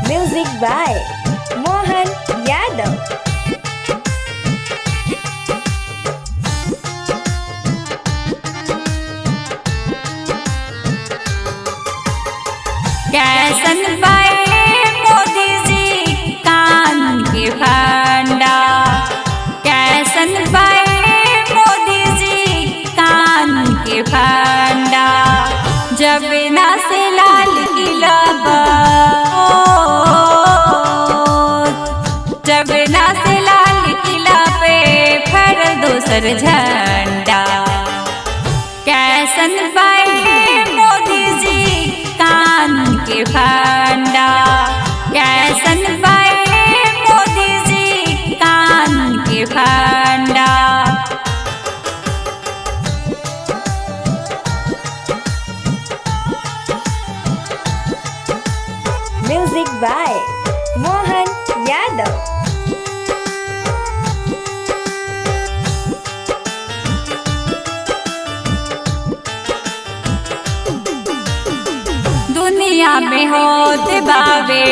Music by Mohan Yadav. कैसन पाए मोदी जी कान के फंडा, कैसन पाए मोदी जी कान के फंडा। जब ना से लाल किला जब ना से लाल किला पे फहर दोसर झंडा। कैसन पाए मोदी जी कान के फंडा, कैसन पाए मोदी जी कान के फंडा। Music by Mohan Yadav. दुनिया में होत बावे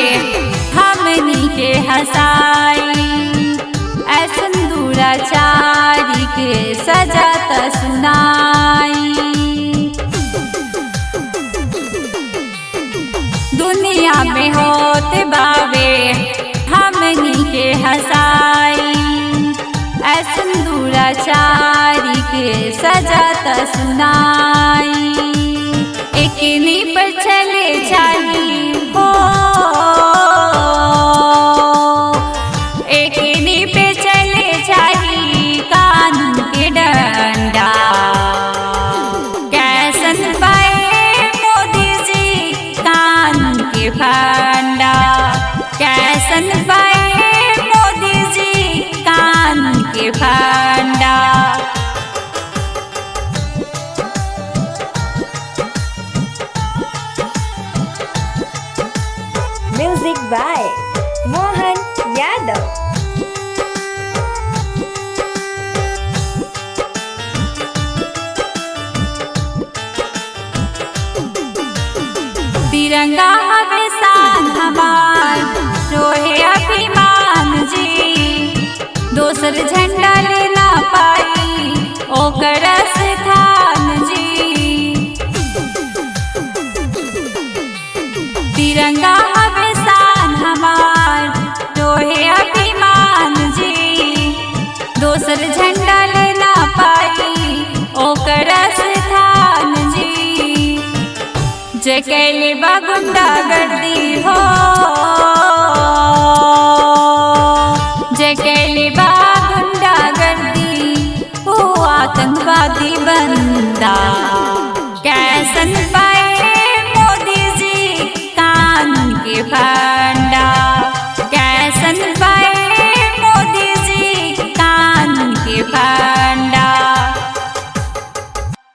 हमनी के हसाई, ऐसन दुराचारी के सजा त सुनाई। दुनिया में होत बावे हमनी के हसाई, ऐसन दुराचारी के सजा त सुनाई। एकनी पर चले जाही हो, एकनी पे चले जाही कानून के डंडा। कैसन पाए मोदी जी कानून के फंडा, कैसन पाए मोदी जी कानून के फंडा। Music by Mohan Yadav. तिरंगा हवे शान हमार, रोहे अभिमान जी। दोसर झंडा लेना पाई ओकर स्थान जी। तिरंगा हवे शान हमार, रोहे अभिमान जी। दोसर झंडा लेना पाई ओकर स्थान जी। जे कैले बा गुंडागर्दी हो, जे कैले बा गुंडागर्दी हो आतंकवादी बंदा। कैसन पाए मोदी जी कानून के